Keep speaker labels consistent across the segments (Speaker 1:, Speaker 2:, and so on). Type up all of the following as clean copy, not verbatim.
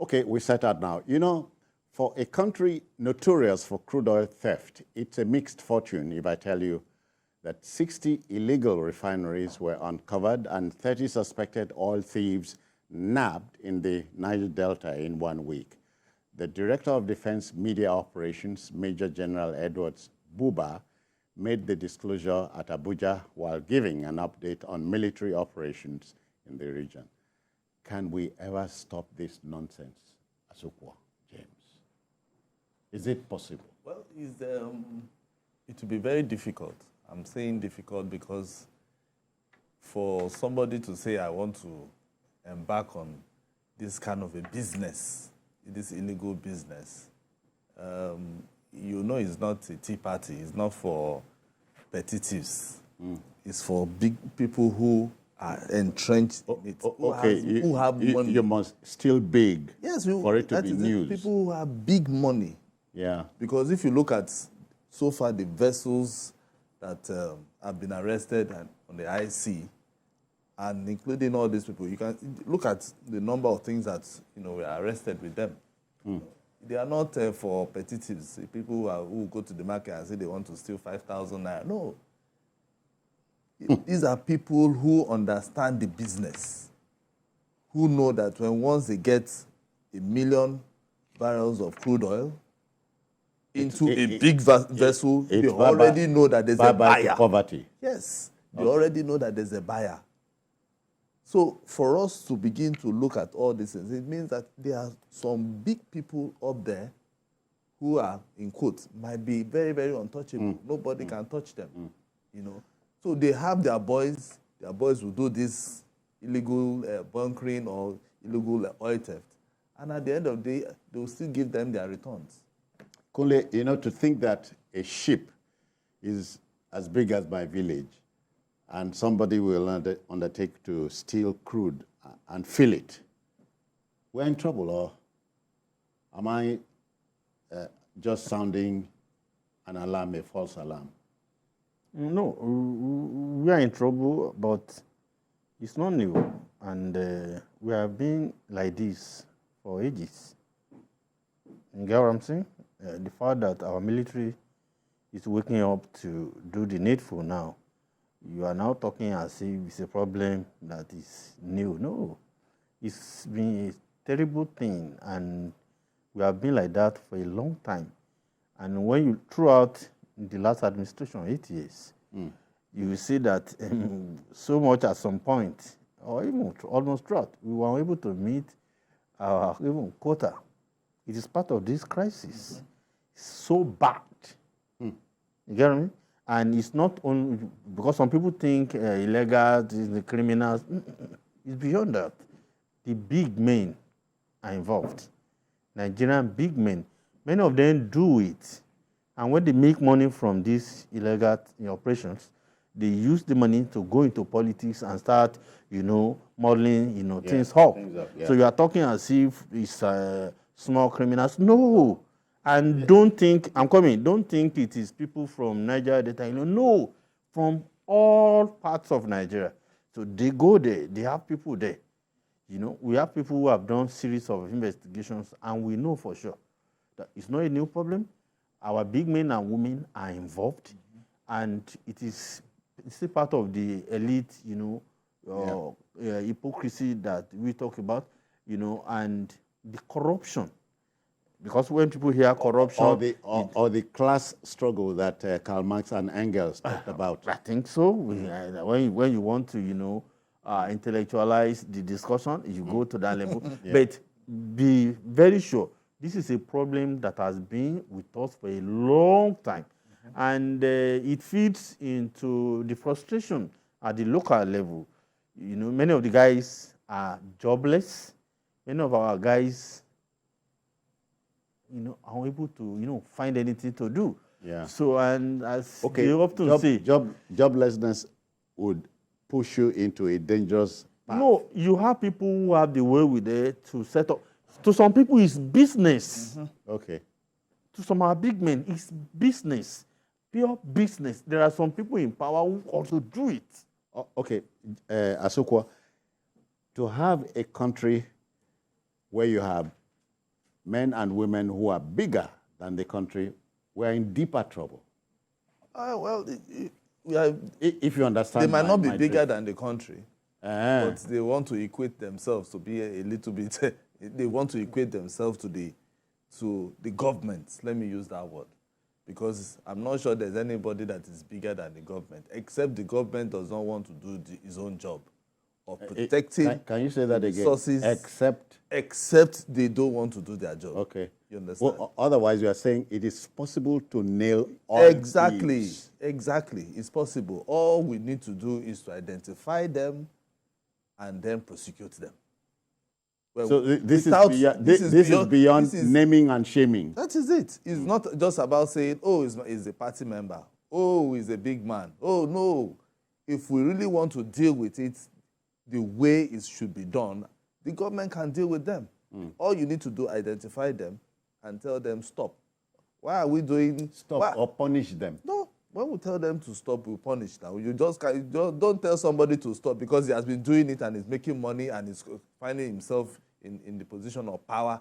Speaker 1: Okay, we set out now. You know, for a country notorious for crude oil theft, it's a mixed fortune if I tell you that 60 illegal refineries were uncovered and 30 suspected oil thieves nabbed in the Niger Delta in 1 week. The Director of Defense Media Operations, Major General Edwards Buba, made the disclosure at Abuja while giving an update on military operations in the region. Can we ever stop this nonsense, Asokwa, James? Is it possible?
Speaker 2: Well, it will be very difficult. I'm saying difficult because for somebody to say, I want to embark on this kind of a business, this illegal business, you know it's not a tea party. It's not for petty thieves. It's for big people who are entrenched in it, who have money.
Speaker 1: You must still big for it to be news.
Speaker 2: People who have big money.
Speaker 1: Yeah.
Speaker 2: Because if you look at, so far, the vessels that have been arrested on the IC, and including all these people, you can look at the number of things that were arrested with them. They are not for petty thieves, people who go to the market and say they want to steal 5,000 naira. No. These are people who understand the business, who know that once they get 1 million barrels of crude oil into a big vessel, they already know that there's a buyer.
Speaker 1: Poverty.
Speaker 2: Yes, they already know that there's a buyer. So for us to begin to look at all these things, it means that there are some big people up there who are, in quotes, might be very, very untouchable. Nobody can touch them, So they have their boys. Their boys will do this illegal bunkering or illegal oil theft. And at the end of the day, they will still give them their returns.
Speaker 1: Kunle, to think that a ship is as big as my village and somebody will undertake to steal crude and fill it, we're in trouble, or am I just sounding an alarm, a false alarm?
Speaker 3: No, we are in trouble, but it's not new. And we have been like this for ages. You get what I'm saying? The fact that our military is waking up to do the needful now, you are now talking as if it's a problem that is new. No, it's been a terrible thing, and we have been like that for a long time. And when you throughout the last administration, 8 years, you will see that so much at some point, or even almost throughout, we were able to meet our even quota. It is part of this crisis. It's so bad. You get what I mean? And it's not only because some people think illegal, the criminals. It's beyond that. The big men are involved. Nigerian big men. Many of them do it. And when they make money from these illegal operations, they use the money to go into politics and start, modeling, things up. Yeah. So you are talking as if it's small criminals. No. And don't think it is people from Niger Delta. No, from all parts of Nigeria. So they go there. They have people there. We have people who have done series of investigations, and we know for sure that it's not a new problem. Our big men and women are involved, and it's a part of the elite, hypocrisy that we talk about, and the corruption. Because when people hear corruption...
Speaker 1: Or the class struggle that Karl Marx and Engels talked about.
Speaker 3: I think so. When you want to, intellectualize the discussion, you go to that level. Yeah. But be very sure, this is a problem that has been with us for a long time. And it feeds into the frustration at the local level. Many of the guys are jobless. Many of our guys... are able to, find anything to do.
Speaker 1: Yeah.
Speaker 3: So, and as they often say...
Speaker 1: Joblessness would push you into a dangerous path.
Speaker 3: No, you have people who have the wherewithal to set up. To some people, it's business.
Speaker 1: Okay.
Speaker 3: To some of our big men, it's business. Pure business. There are some people in power who also do it.
Speaker 1: Okay. Asokwa, to have a country where you have men and women who are bigger than the country were in deeper trouble.
Speaker 2: Well, we are,
Speaker 1: If you understand,
Speaker 2: they might not be
Speaker 1: my
Speaker 2: bigger
Speaker 1: drift.
Speaker 2: than the country, but they want to equate themselves to be a little bit. They want to equate themselves to the government. Let me use that word, because I'm not sure there's anybody that is bigger than the government, except the government does not want to do his own job of protecting.
Speaker 1: Can you say that again?
Speaker 2: Resources, except they don't want to do their job.
Speaker 1: Okay.
Speaker 2: You understand?
Speaker 1: Well, otherwise, you are saying it is possible to nail all
Speaker 2: Exactly.
Speaker 1: thieves.
Speaker 2: Exactly. It's possible. All we need to do is to identify them and then prosecute them. Well,
Speaker 1: So this is beyond naming and shaming.
Speaker 2: That is it. It's not just about saying, oh, he's a party member. Oh, he's a big man. Oh, no. If we really want to deal with it the way it should be done, the government can deal with them. All you need to do, identify them and tell them, stop. Why are we doing...
Speaker 1: Stop or punish them.
Speaker 2: No. When we tell them to stop, we punish them. You just don't tell somebody to stop because he has been doing it and is making money and is finding himself in the position of power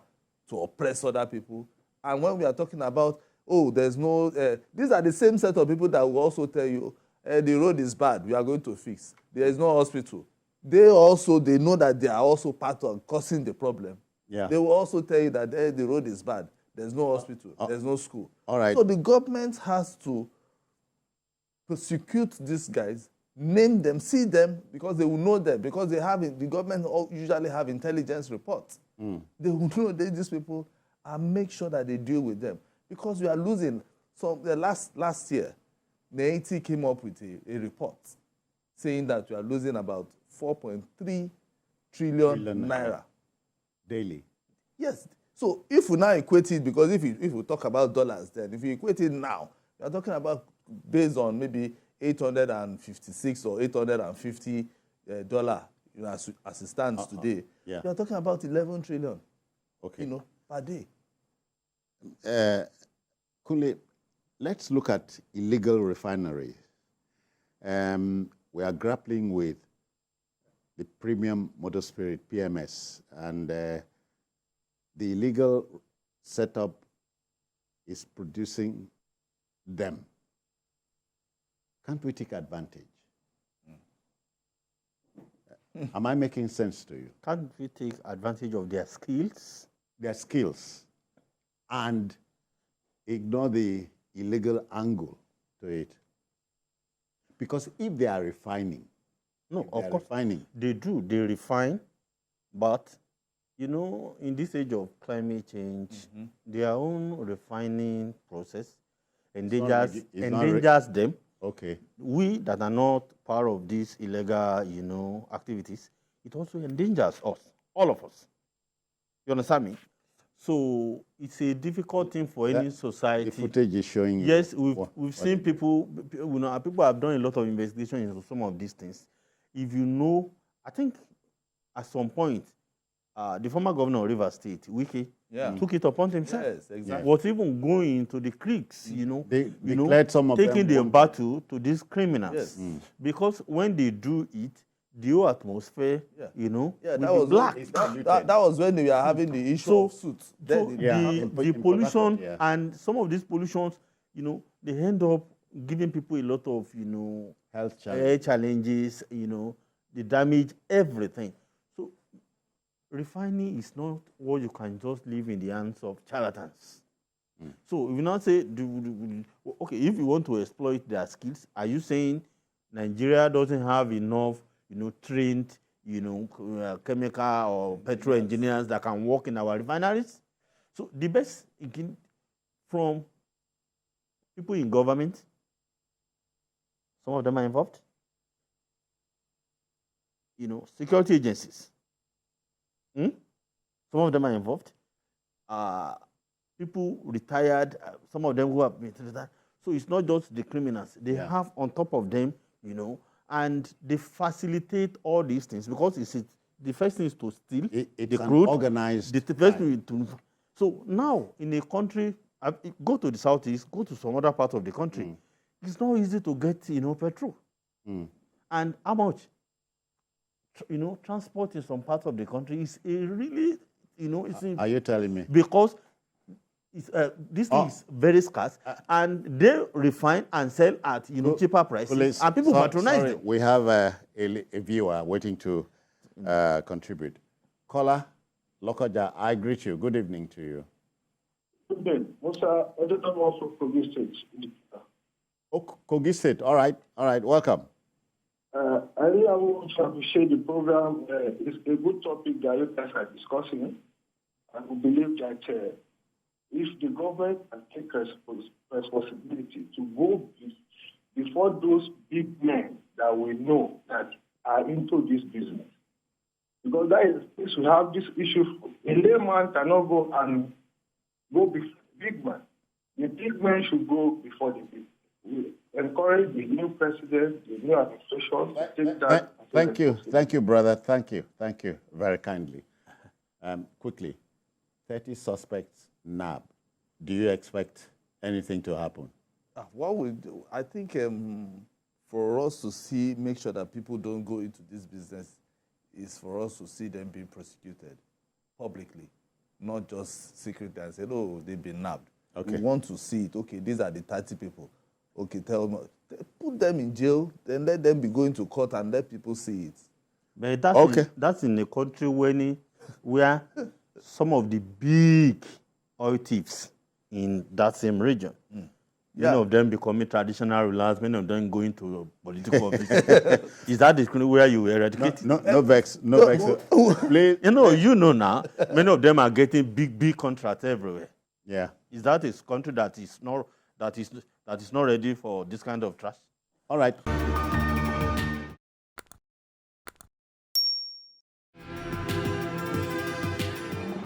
Speaker 2: to oppress other people. And when we are talking about, oh, there's no... these are the same set of people that will also tell you, the road is bad, we are going to fix. There is no hospital. They know that they are also part of causing the problem.
Speaker 1: Yeah.
Speaker 2: They will also tell you that the road is bad. There's no hospital. There's no school.
Speaker 1: All right.
Speaker 2: So the government has to prosecute these guys, name them, see them, because they will know them, because the government usually have intelligence reports. They will know these people and make sure that they deal with them. Because we are losing. So last year, NAIT came up with a report saying that we are losing about 4.3 trillion naira.
Speaker 1: Daily.
Speaker 2: Yes. So if we now equate it, because if we talk about dollars, then if you equate it now, we are talking about based on maybe 856 or 850 dollar, as it stands today.
Speaker 1: Yeah.
Speaker 2: We are talking about 11 trillion.
Speaker 1: Okay.
Speaker 2: Per day.
Speaker 1: Kunle, let's look at illegal refineries. We are grappling with the premium motor spirit, PMS, and the illegal setup is producing them. Can't we take advantage? Am I making sense to you?
Speaker 3: Can't we take advantage of their skills?
Speaker 1: Their skills and ignore the illegal angle to it. Because if they are refining,
Speaker 3: no, of course, they do. They refine, but in this age of climate change, their own refining process endangers them.
Speaker 1: Okay.
Speaker 3: We that are not part of these illegal, activities, it also endangers us, all of us. You understand me? So it's a difficult thing for any society.
Speaker 1: The footage is showing.
Speaker 3: Yes, we've seen people. People have done a lot of investigation into some of these things. If I think at some point, the former governor of Rivers State, Wike, took it upon himself.
Speaker 2: Yes, exactly.
Speaker 3: Was even going into the creeks,
Speaker 1: They declared some of them
Speaker 3: taking the battle to these criminals.
Speaker 2: Yes.
Speaker 3: Because when they do it, the whole atmosphere, will
Speaker 2: that
Speaker 3: be black.
Speaker 2: That was when we are having the issue of suits.
Speaker 3: The pollution and some of these pollutions, they end up giving people a lot of,
Speaker 1: health
Speaker 3: challenges, they damage everything. So refining is not what you can just leave in the hands of charlatans. So if you now say, okay, if you want to exploit their skills, are you saying Nigeria doesn't have enough, trained, chemical or petrol engineers that can work in our refineries? So the best from people in government, some of them are involved. Security agencies. Some of them are involved. People retired, some of them who have been retired. So it's not just the criminals. They have on top of them, and they facilitate all these things because the first thing is to steal
Speaker 1: the
Speaker 3: crude.
Speaker 1: Organized.
Speaker 3: The first thing so now in a country, go to the southeast, go to some other part of the country. It's not easy to get petrol. And how much? Transport in some parts of the country is a really it's
Speaker 1: Are you telling me?
Speaker 3: because this thing is very scarce, and they refine and sell at cheaper prices,
Speaker 1: Police,
Speaker 3: and people patronize
Speaker 1: sorry,
Speaker 3: them.
Speaker 1: we have a viewer waiting to contribute. Caller, Lokoja, I greet you. Good evening to you.
Speaker 4: Good day. Musa, editor also Kogi State.
Speaker 1: Oh, Kogi State. All right. Welcome.
Speaker 4: I really want to appreciate the program. It's a good topic that you guys are discussing. And we believe that if the government can take responsibility to go before those big men that we know that are into this business, because that is this we have this issue. A layman cannot go before big man. The big man should go before the big. We encourage the new president, the new administration to take that.
Speaker 1: Thank you, brother. Thank you very kindly. Quickly, 30 suspects nabbed. Do you expect anything to happen?
Speaker 2: What we do, I think for us to make sure that people don't go into this business is for us to see them being prosecuted publicly, not just secretly and say, oh, they've been nabbed.
Speaker 1: Okay.
Speaker 2: We want to see it. Okay, these are the 30 people. Okay, tell them, put them in jail, then let them be going to court and let people see it.
Speaker 3: But that's in a country where some of the big oil thieves in that same region, many of them becoming traditional rulers, many of them going to political office. Is that the country where you eradicate?
Speaker 1: No vex. Please.
Speaker 3: Now, many of them are getting big contracts everywhere.
Speaker 1: Yeah.
Speaker 3: Is that a country that is not ready for this kind of trust?
Speaker 1: All right.